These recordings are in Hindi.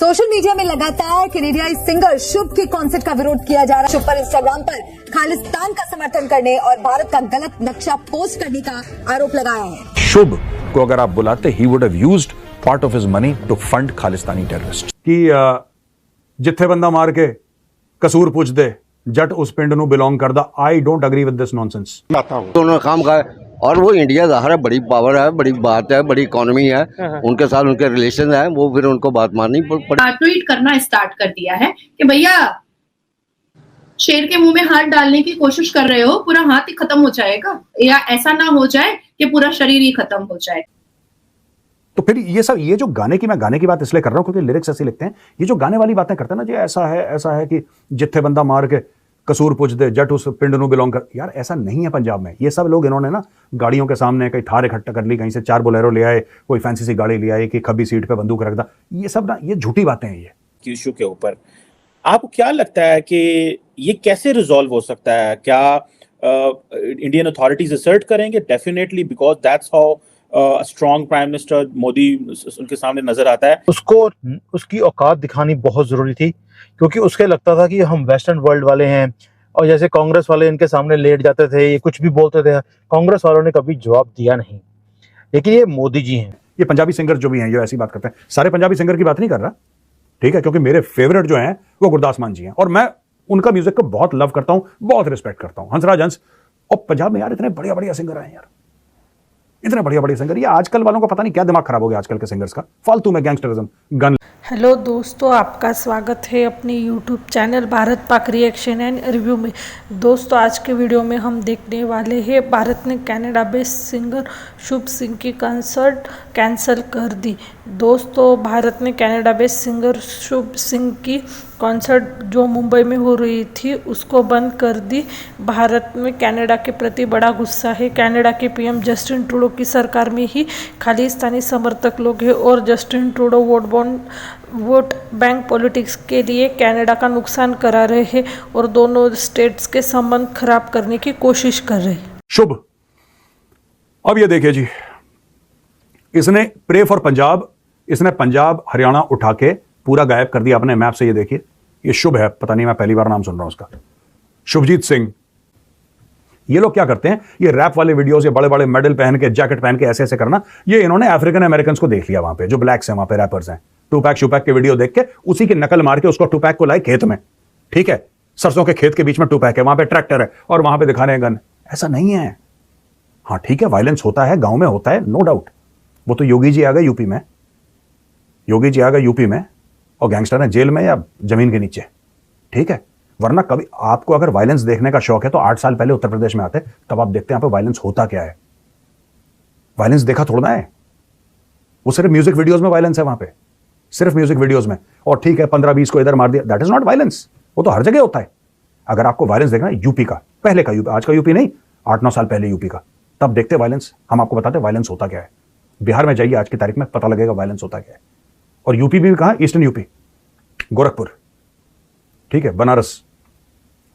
सोशल मीडिया में लगातार कैनेडियाई सिंगर शुभ के कॉन्सर्ट का विरोध किया जा रहा है। शुभ पर इंस्टाग्राम पर खालिस्तान का समर्थन करने और भारत का गलत नक्शा पोस्ट करने का आरोप लगाया है। शुभ को अगर आप बुलाते, he would have used part of his money to fund Khalistani terrorists। कि जिथे बंदा मार के कसूर पूछ दे, जट उस पिंड नू बिलोंग करदा। I don't agree with this nonsense. उन्होंने काम का और वो इंडिया ज़ाहिर है बड़ी पावर है, बड़ी बात है, बड़ी इकोनॉमी है, उनके साथ उनके रिलेशन है, वो फिर उनको बात माननी पड़ी। ट्वीट करना स्टार्ट कर दिया है कि भैया शेर के मुंह में हाथ डालने की कोशिश कर रहे हो, पूरा हाथ ही खत्म हो जाएगा, या ऐसा ना हो जाए कि पूरा शरीर ही खत्म हो जाए। तो फिर ये जो गाने की, मैं गाने की बात इसलिए कर रहा हूं क्योंकि लिरिक्स ऐसे लिखते हैं। ये जो गाने वाली बातें करते हैं ना जी, ऐसा है कि जिथे बंदा मार के कसूर पूछ दे, जट उस पिंड नू बिलोंग कर। यार ऐसा नहीं है पंजाब में। ये सब लोग इन्होंने ना गाड़ियों के सामने कहीं थार इकट्ठा कर ली, कहीं से 4 बोलेरो ले आए, कोई फैंसी सी गाड़ी ले आए कि खब्बी सीट पे बंदूक रख दा। ये सब ना, ये झूठी बातें हैं। ये इशू के ऊपर आपको क्या लगता है कि ये कैसे रिजॉल्व हो सकता है? क्या इंडियन अथॉरिटीज असर्ट करेंगे? Definitely, because that's how strong prime minister Modi उनके सामने नजर आता है। उसको उसकी औकात दिखानी बहुत जरूरी थी, क्योंकि उसके लगता था कि हम वेस्टर्न वर्ल्ड वाले हैं, और जैसे कांग्रेस वाले इनके सामने लेट जाते थे, ये कुछ भी बोलते थे, कांग्रेस वालों ने कभी जवाब दिया नहीं। लेकिन ये मोदी जी हैं। ये पंजाबी सिंगर जो भी हैं, ये ऐसी बात करते हैं। सारे पंजाबी सिंगर की बात नहीं कर रहा, ठीक है, क्योंकि मेरे फेवरेट जो हैं वो गुरदास मान जी हैं, और मैं उनका म्यूजिक को बहुत लव करता हूं, बहुत रिस्पेक्ट करता हूं। हंसराज हंस। और पंजाब में यार इतने बढ़िया बढ़िया सिंगर हैं यार, इतने बढ़िया बढ़िया सिंगर। ये आजकल वालों का पता नहीं क्या दिमाग खराब हो गया आजकल के सिंगर्स का, फालतू में गैंगस्टरिज्म, गन। हेलो दोस्तों, आपका स्वागत है अपने YouTube channel Bharat Pak reaction and review में। दोस्तों आज के वीडियो में हम देखने वाले हैं, भारत ने कनाडा बेस्ड सिंगर शुभ सिंह की कंसर्ट कैंसिल कर दी। दोस्तों भारत ने कनाडा बेस्ड सिंगर शुभ सिंह की कॉन्सर्ट जो मुंबई में हो रही थी उसको बंद कर दी। भारत में कनाडा के प्रति बड़ा गुस्सा है। कनाडा के पीएम जस्टिन ट्रूडो की सरकार में ही खालिस्तानी समर्थक लोग हैं, और Justin Trudeau vote bank politics के लिए कनाडा का नुकसान करा रहे हैं और दोनों स्टेट्स के संबंध खराब करने की कोशिश कर रहे हैं। शुभ, अब ये देखिए जी, इसने प्रे फॉर पंजाब, इसने पंजाब हरियाणा उठा के पूरा गायब कर दिया अपने मैप से। ये देखिए, ये शुभ है, पता नहीं, मैं पहली बार नाम सुन रहा हूं उसका, शुभजीत सिंह। ये लोग क्या करते हैं, ये रैप वाले वीडियोस, ये बड़े बड़े मेडल पहन के, जैकेट पहन के ऐसे ऐसे करना, ये इन्होंने अफ्रीकन अमेरिकन को देख लिया वहां पे, जो ब्लैक्स हैं वहां पे, रैपर्स हैं, टूपैक शूपैक के वीडियो देख के उसी की नकल मार के उसको टूपैक को लाए खेत में, ठीक है, सरसों के खेत के बीच में टूपैक है, वहां पे ट्रैक्टर है और वहां पे दिखा रहे हैं गन। ऐसा नहीं है। हाँ ठीक है, वायलेंस होता है, गांव में होता है, नो डाउट। वो तो योगी जी आ गए यूपी में, योगी जी आ गए यूपी में, और गैंगस्टर है जेल में या जमीन के नीचे, ठीक है। वरना कभी आपको अगर वायलेंस देखने का शौक है तो 8 साल पहले उत्तर प्रदेश में आते, तब आप देखते हैं यहाँ पे वायलेंस होता क्या है। वायलेंस देखा थोड़ा है, वो सिर्फ म्यूजिक वीडियोस में वायलेंस है वहां पे, सिर्फ म्यूजिक वीडियोस में। और ठीक है 15-20 को इधर मार दिया, दैट इज नॉट वायलेंस। वो तो हर जगह होता है। अगर आपको वायलेंस देखना है यूपी का, पहले का यूपी, आज का यूपी नहीं, 8-9 साल पहले यूपी का, तब देखते वायलेंस, हम आपको बताते वायलेंस होता क्या है। बिहार में जाइए आज की तारीख में, पता लगेगा वायलेंस होता क्या है। और यूपी भी कहां, ईस्टर्न यूपी, गोरखपुर, ठीक है, बनारस,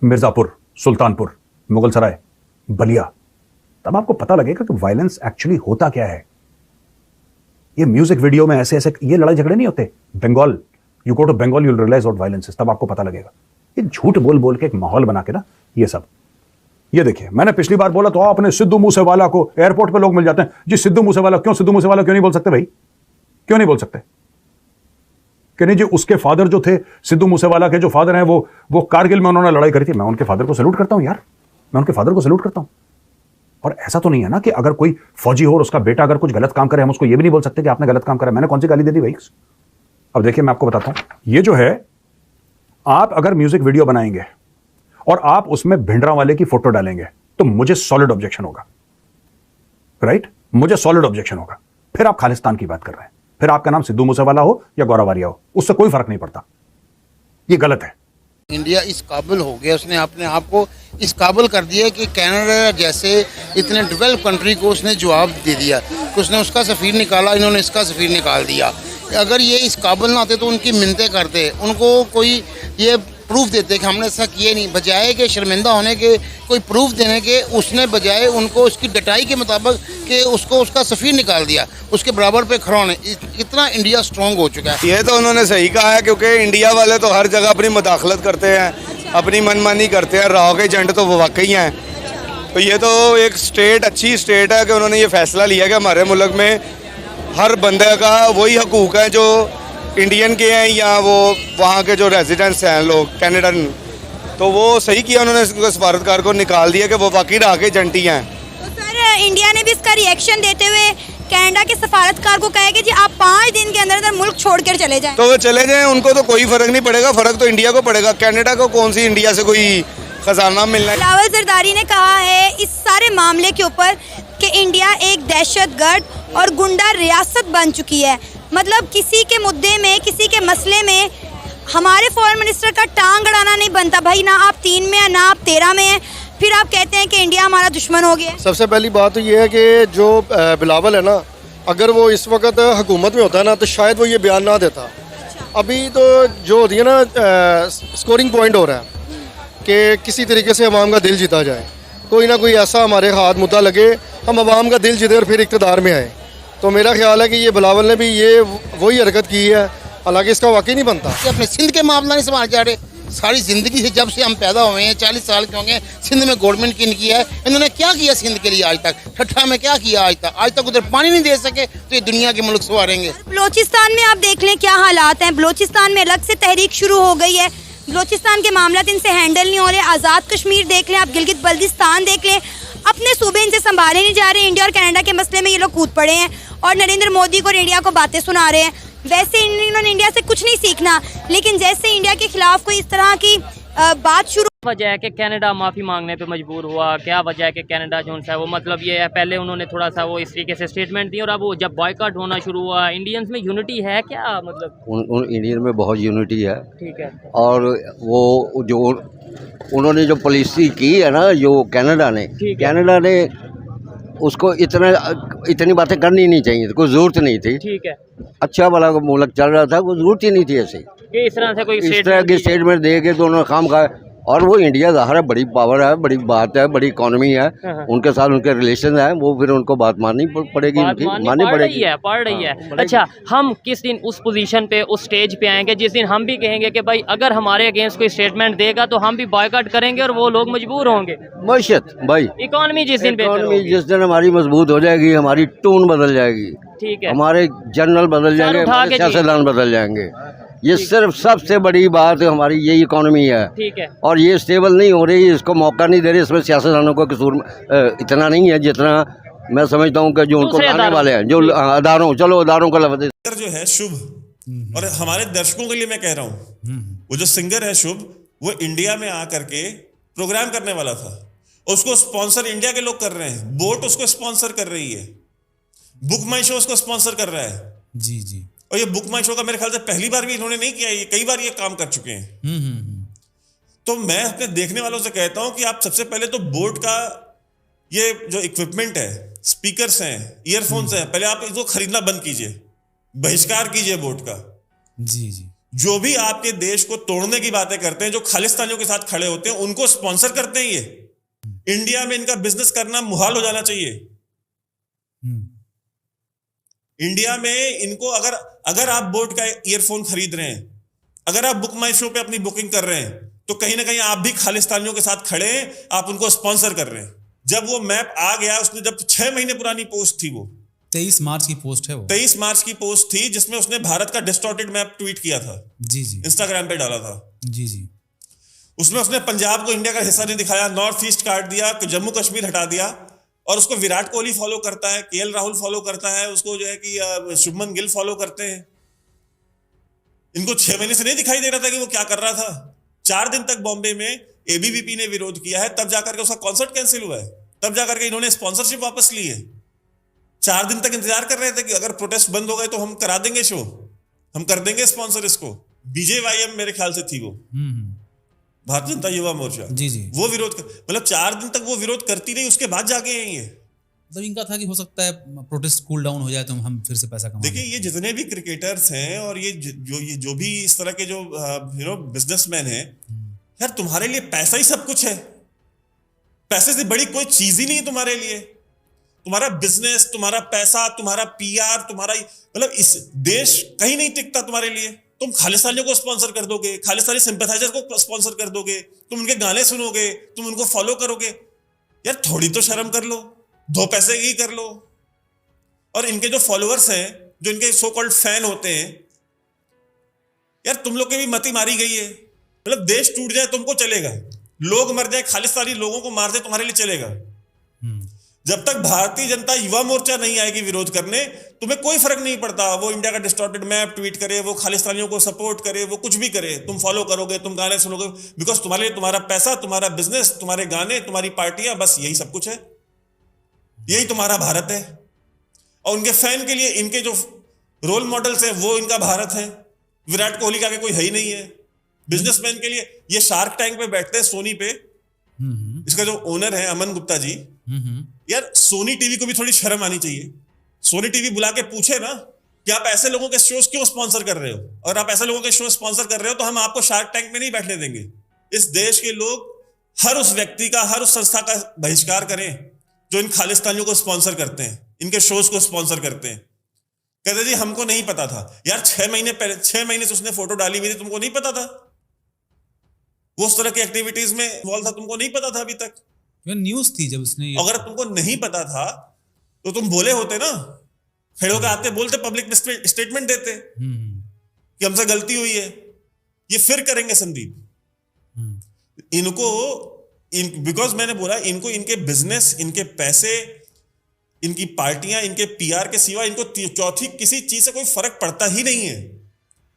मिर्जापुर, सुल्तानपुर, मुगलसराय, बलिया, तब आपको पता लगेगा कि वायलेंस एक्चुअली होता क्या है। ये म्यूजिक वीडियो में ऐसे ऐसे ये लड़ाई झगड़े नहीं होते। Bengal, you go to Bengal, you will realize what violence is, तब आपको पता लगेगा। ये झूठ बोल बोल के एक माहौल बना के ना, ये सब। ये देखिए, मैंने पिछली बार बोला तो आपने सिद्धू मूसेवाला को, एयरपोर्ट पे लोग मिल जाते हैं जी, सिद्धू मूसेवाला, क्यों सिद्धू मूसेवाला क्यों नहीं बोल सकते भाई, क्यों नहीं बोल सकते? कि नहीं जी, उसके फादर जो थे, सिद्धू मूसेवाला के जो फादर हैं, वो कारगिल में उन्होंने लड़ाई करी थी। मैं उनके फादर को सैल्यूट करता हूं यार, मैं उनके फादर को सैल्यूट करता हूं। और ऐसा तो नहीं है ना कि अगर कोई फौजी हो और उसका बेटा अगर कुछ गलत काम करे, हम उसको ये भी नहीं बोल सकते कि आपने गलत काम करा। मैंने कौन सी गाली दे दी भाई? अब देखिए, मैं आपको बताता हूं, ये जो है, आप अगर म्यूजिक वीडियो बनाएंगे और आप उसमें भिंडरा वाले की फोटो डालेंगे तो मुझे सॉलिड ऑब्जेक्शन होगा, राइट? मुझे सॉलिड ऑब्जेक्शन होगा। फिर आप खालिस्तान की बात कर रहे हैं, फिर आपका नाम सिद्धू मूसेवाला हो या गौरावारिया हो, उससे कोई फर्क नहीं पड़ता। ये गलत है। इंडिया इस काबिल हो गया, उसने अपने आप को इस काबिल कर दिया कि कनाडा जैसे इतने डेवलप कंट्री को उसने जवाब दे दिया। उसने उसका सफ़ीर निकाला, इन्होंने इसका सफ़ीर निकाल दिया। अगर ये इस काबिल ना आते तो उनकी मिन्नतें करते, उनको कोई ये प्रूफ देते कि हमने ऐसा किए नहीं, बजाय के शर्मिंदा होने के कोई प्रूफ देने के उसने बजाय उनको उसकी डटाई के मुताबिक कि उसको उसका सफ़ीर निकाल दिया, उसके बराबर पे खड़ा होने। कितना इंडिया स्ट्रांग हो चुका है। ये तो उन्होंने सही कहा है, क्योंकि इंडिया वाले तो हर जगह अपनी मुदाखलत करते हैं, अपनी मनमानी करते हैं। राव के एजेंट तो वो वाकई हैं। तो ये तो एक स्टेट, अच्छी स्टेट है कि उन्होंने ये फैसला लिया कि हमारे मुल्क में हर बंदे का वही हकूक़ है जो इंडियन के हैं या वो वहाँ के जो रेजिडेंट्स हैं लोग कैनेडन। तो वो सही किया उन्होंने सफारतकार को निकाल दिया कि वो वाकई राह के एजेंट ही हैं। तो सर इंडिया ने भी इसका रिएक्शन देते हुए कनाडा के सफारतकार को कहा कि जी आप 5 दिन के अंदर अंदर मुल्क छोड़कर चले जाएं। तो वो चले जाएं, उनको तो कोई फ़र्क नहीं पड़ेगा, फ़र्क तो इंडिया को पड़ेगा। कनाडा को कौन सी इंडिया से कोई खजाना मिलना है। बिलावल जरदारी ने कहा है इस सारे मामले के ऊपर कि इंडिया एक दहशतगर्द और गुंडा रियासत बन चुकी है। मतलब किसी के मुद्दे में, किसी के मसले में हमारे फॉरेन मिनिस्टर का टांग अड़ाना नहीं बनता। भाई ना आप 3 में है ना आप 13 में है, फिर आप कहते हैं कि इंडिया हमारा दुश्मन हो गया। सबसे पहली बात तो ये है कि जो बिलावल है ना, अगर वो इस वक्त हुकूमत में होता है ना तो शायद वो ये बयान ना देता। अभी तो जो होती है ना स्कोरिंग पॉइंट हो रहा है कि किसी तरीके से अवाम का दिल जीता जाए, कोई ना कोई ऐसा हमारे हाथ मुद्दा लगे, हम अवाम का दिल जीते और फिर इक़्तिदार में आए। तो मेरा ख्याल है कि ये बिलावल ने भी ये वही हरकत की है, हालांकि इसका वाकई नहीं बनता। अपने सिंध के मामला नहीं संभाल जा रहे। सारी ज़िंदगी से जब से हम पैदा हुए हैं, 40 साल के होंगे, सिंध में गवर्नमेंट की इनकी है। इन्होंने क्या किया सिंध के लिए आज तक? ठट्ठा में क्या किया आज तक? आज तक उधर पानी नहीं दे सके, तो ये दुनिया के मुल्क संवारेंगे। बलोचिस्तान में आप देख लें क्या हालात हैं। बलोचिस्तान में अलग से तहरीक शुरू हो गई है। बलोचिस्तान के मामला इनसे हैंडल नहीं हो रहे। आज़ाद कश्मीर देख लें, आप गिलगित बल्तिस्तान देख लें, अपने सूबे इनसे संभाले नहीं जा रहे। इंडिया और कनाडा के मसले में ये लोग कूद पड़े हैं और नरेंद्र मोदी को और इंडिया को बातें सुना रहे हैं। वैसे इन्होंने इंडिया से कुछ नहीं सीखना, लेकिन जैसे इंडिया के खिलाफ कोई इस तरह की बात शुरू। वजह है कि कनाडा माफ़ी मांगने पे मजबूर हुआ? क्या वजह है कि कनाडा जो है वो मतलब ये है, पहले उन्होंने थोड़ा सा वो इस तरीके से स्टेटमेंट दी और अब वो जब बॉयकॉट होना शुरू हुआ, इंडियंस में यूनिटी है क्या? मतलब उन इंडियन में बहुत यूनिटी है। ठीक है। और वो जो उन्होंने जो पॉलिसी की है ना, जो कनाडा ने उसको इतनी बातें करनी नहीं चाहिए, कोई ज़रूरत नहीं थी। ठीक है। अच्छा वाला मुल्क चल रहा था, कोई ज़रूरत ही नहीं थी ऐसे इस तरह से कोई इस तरह की स्टेटमेंट दे के दोनों काम का। और वो इंडिया ज़ाहिर है बड़ी पावर है, बड़ी बात है, बड़ी इकोनॉमी है, उनके साथ उनके रिलेशन है, वो फिर उनको बात माननी पड़ेगी, माननी पड़ेगी। पड़ रही है। अच्छा, हम किस दिन उस पोजीशन पे, उस स्टेज पे आएंगे जिस दिन हम भी कहेंगे कि भाई अगर हमारे अगेंस्ट कोई स्टेटमेंट देगा तो हम भी बॉयकॉट करेंगे और वो लोग मजबूर होंगे? मशत भाई, इकोनॉमी जिस दिन जिस दिन हमारी मजबूत हो जाएगी, हमारी टून बदल जाएगी, ठीक है, हमारे जनरल बदल जाएंगे, सियासतदान बदल जाएंगे। ये सिर्फ सबसे बड़ी बात है, हमारी यही इकोनॉमी है। ठीक है। और ये स्टेबल नहीं हो रही, इसको मौका नहीं दे रही। इसमें सियासतदानों का कसूर इतना नहीं है जितना मैं समझता हूँ कि जो उनको लाने वाले हैं, जो अदारों, चलो अदारों का लफ्ज़ जो है शुभ, और हमारे दर्शकों के लिए मैं कह रहा हूँ, वो जो सिंगर है शुभ, वो इंडिया में आकर के प्रोग्राम करने वाला था। उसको स्पॉन्सर इंडिया के लोग कर रहे हैं, बोट उसको स्पॉन्सर कर रही है, बुक माई शो उसको स्पॉन्सर कर रहा है। जी जी। और ये बुक माई शो का मेरे ख्याल से पहली बार भी इन्होंने नहीं किया, ये कई बार ये काम कर चुके हैं। तो मैं अपने देखने वालों से कहता हूं कि आप सबसे पहले तो बोट का ये जो इक्विपमेंट है, स्पीकर्स हैं, ईयरफोन्स हैं, पहले आप इसको खरीदना बंद कीजिए, बहिष्कार कीजिए बोट का। जी जी। जो भी आपके देश को तोड़ने की बातें करते हैं, जो खालिस्तानियों के साथ खड़े होते हैं, उनको स्पॉन्सर करते हैं। ये इंडिया में इनका बिजनेस करना मुहाल हो जाना चाहिए। इंडिया में इनको अगर आप बोट का ईयरफोन खरीद रहे हैं, अगर आप बुक माई शो पे अपनी बुकिंग कर रहे हैं, तो कहीं ना कहीं आप भी खालिस्तानियों के साथ खड़े हैं, आप उनको स्पॉन्सर कर रहे हैं। जब वो मैप आ गया, उसने जब 6 महीने पुरानी पोस्ट थी, वो 23 मार्च की पोस्ट है, वो 23 मार्च की पोस्ट थी, जिसमें उसने भारत का डिस्टॉर्टेड मैप ट्वीट किया था। जी जी। इंस्टाग्राम पे डाला था। जी जी। उसमें उसने पंजाब को इंडिया का हिस्सा नहीं दिखाया, नॉर्थ ईस्ट काट दिया, जम्मू कश्मीर हटा दिया। और उसको विराट कोहली फॉलो करता है, केएल राहुल फॉलो करता है, उसको जो है कि शुभमन गिल फॉलो करते हैं। इनको 6 महीने से नहीं दिखाई दे रहा था कि वो क्या कर रहा था। 4 दिन तक बॉम्बे में एबीवीपी ने विरोध किया है, तब जाकर के उसका कॉन्सर्ट कैंसिल हुआ है, तब जाकर के इन्होंने स्पॉन्सरशिप वापस ली है। 4 दिन तक इंतजार कर रहे थे कि अगर प्रोटेस्ट बंद हो गए तो हम करा देंगे शो, हम कर देंगे स्पॉन्सर इसको। बीजेवाईएम मेरे ख्याल से थी वो, भारतीय जनता युवा मोर्चा। जी जी। वो विरोध मतलब 4 दिन तक वो विरोध करती रही, उसके बाद जाके ये मतलब इनका था कि हो सकता है प्रोटेस्ट कूल डाउन हो जाए तो हम फिर से पैसा कमा। देखिए, ये जितने भी क्रिकेटर्स हैं और ये जो भी इस तरह के जो बिजनेसमैन हैं, यार तुम्हारे लिए पैसा ही सब कुछ है, पैसे से बड़ी कोई चीज ही नहीं है तुम्हारे लिए। तुम्हारा बिजनेस, तुम्हारा पैसा, तुम्हारा पीआर, तुम्हारा मतलब इस देश कहीं नहीं टिकता तुम्हारे लिए। तुम खालिस्तानियों को स्पॉन्सर कर दोगे, खालिस्तानी सिंपैथाइजर को स्पॉन्सर कर दोगे, तुम उनके गाने सुनोगे, तुम उनको फॉलो करोगे। यार थोड़ी तो शर्म कर लो, 2 पैसे ही कर लो। और इनके जो फॉलोअर्स हैं, जो इनके सो कॉल्ड फैन होते हैं, यार तुम लोग की भी मति मारी गई है। मतलब देश टूट जाए तुमको चलेगा, लोग मर जाए, खालिस्तानी लोगों को मार दे, तुम्हारे लिए चलेगा। जब तक भारतीय जनता युवा मोर्चा नहीं आएगी विरोध करने, तुम्हें कोई फर्क नहीं पड़ता। वो इंडिया का डिस्टॉर्टेड मैप ट्वीट करे, वो खालिस्तानियों को सपोर्ट करे, वो कुछ भी करे, तुम फॉलो करोगे, तुम गाने सुनोगे, बिकॉज तुम्हारे लिए तुम्हारा पैसा, तुम्हारा बिजनेस, तुम्हारे गाने, तुम्हारी पार्टियां, बस यही सब कुछ है। यही तुम्हारा भारत है। और उनके फैन के लिए इनके जो रोल मॉडल्स है वो इनका भारत है। विराट कोहली का आगे कोई है ही नहीं है। बिजनेसमैन के लिए ये शार्क टैंक पे बैठते हैं, सोनी पे, इसका जो ओनर है अमन गुप्ता जी, यार सोनी टीवी को भी थोड़ी शर्म आनी चाहिए। सोनी टीवी बुला के पूछे ना कि आप ऐसे लोगों के शोज क्यों स्पॉन्सर कर रहे हो, और आप ऐसे लोगों के शो स्पॉन्सर कर रहे हो तो हम आपको शार्क टैंक में नहीं बैठने देंगे। इस देश के लोग हर उस व्यक्ति का, हर उस संस्था का बहिष्कार करें जो इन खालिस्तानियों को स्पॉन्सर करते हैं, इनके शोज को स्पॉन्सर करते हैं। कहते जी हमको नहीं पता था। यार 6 महीने पहले, 6 महीने से उसने फोटो डाली हुई थी, तुमको नहीं पता था? वो उस तरह की एक्टिविटीज में इन्वॉल्व था, तुमको नहीं पता था अभी तक? न्यूज थी जब उसने। अगर तुमको नहीं पता था तो तुम बोले होते ना, खड़े होकर आते, बोलते, पब्लिक में स्टेटमेंट देते कि हमसे गलती हुई है। ये फिर करेंगे संदीप। इनको बिकॉज मैंने बोला, इनको इनके बिजनेस, इनके पैसे, इनकी पार्टियां, इनके पीआर के सिवा इनको चौथी किसी चीज से कोई फर्क पड़ता ही नहीं है।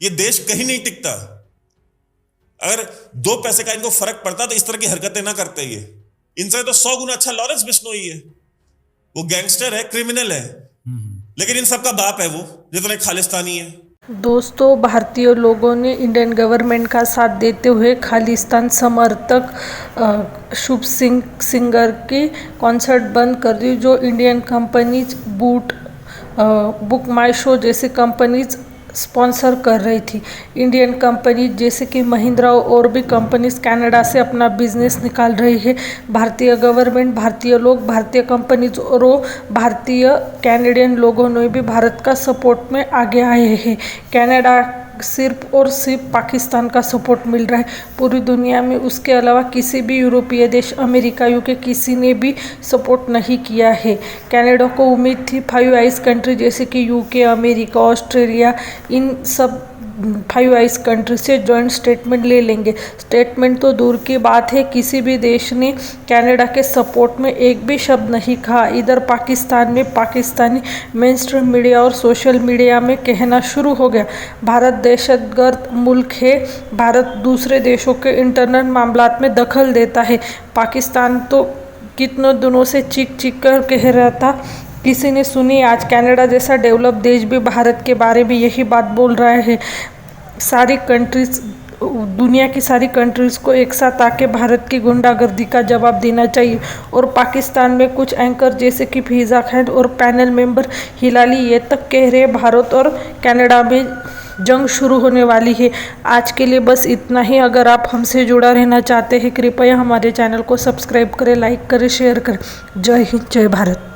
ये देश कहीं नहीं टिकता। अगर 2 पैसे का इनको फर्क पड़ता तो इस तरह की हरकतें ना करते। ये इनसे तो 100 गुना अच्छा लॉरेंस बिश्नोई है। वो गैंगस्टर है, क्रिमिनल है, लेकिन इन सबका बाप है वो, जितने खालिस्तानी है। दोस्तों, भारतीय लोगों ने इंडियन गवर्नमेंट का साथ देते हुए खालिस्तान समर्थक शुभ सिंह सिंगर की कॉन्सर्ट बंद कर दी, जो इंडियन कंपनीज बुक माई शो जैसी कंपनीज स्पॉन्सर कर रही थी। इंडियन कंपनी जैसे कि महिंद्रा और भी कंपनीज कनाडा से अपना बिजनेस निकाल रही है। भारतीय गवर्नमेंट, भारतीय लोग, भारतीय कंपनीज और भारतीय कैनेडियन लोगों ने भी भारत का सपोर्ट में आगे आए हैं। कनाडा सिर्फ और सिर्फ पाकिस्तान का सपोर्ट मिल रहा है पूरी दुनिया में। उसके अलावा किसी भी यूरोपीय देश, अमेरिका, यूके, किसी ने भी सपोर्ट नहीं किया है। कनाडा को उम्मीद थी 5 आइज कंट्री जैसे कि यूके, अमेरिका, ऑस्ट्रेलिया, इन सब 5 आइज कंट्री से जॉइंट स्टेटमेंट ले लेंगे। स्टेटमेंट तो दूर की बात है, किसी भी देश ने कनाडा के सपोर्ट में एक भी शब्द नहीं कहा। इधर पाकिस्तान में पाकिस्तानी मेन स्ट्रीम मीडिया और सोशल मीडिया में कहना शुरू हो गया, भारत दहशतगर्द मुल्क है, भारत दूसरे देशों के इंटरनल मामलात में दखल देता है। पाकिस्तान तो कितनों दिनों से चीख चीख कर कह रहा था, किसी ने सुनी? आज कनाडा जैसा डेवलप देश भी भारत के बारे में यही बात बोल रहा है। सारी कंट्रीज, दुनिया की सारी कंट्रीज़ को एक साथ आके भारत की गुंडागर्दी का जवाब देना चाहिए। और पाकिस्तान में कुछ एंकर जैसे कि फिजा खान और पैनल मेंबर हिलाली ये तक कह रहे भारत और कनाडा में जंग शुरू होने वाली है। आज के लिए बस इतना ही। अगर आप हमसे जुड़ा रहना चाहते हैं, कृपया हमारे चैनल को सब्सक्राइब करें, लाइक करें, शेयर करें। जय हिंद, जय भारत।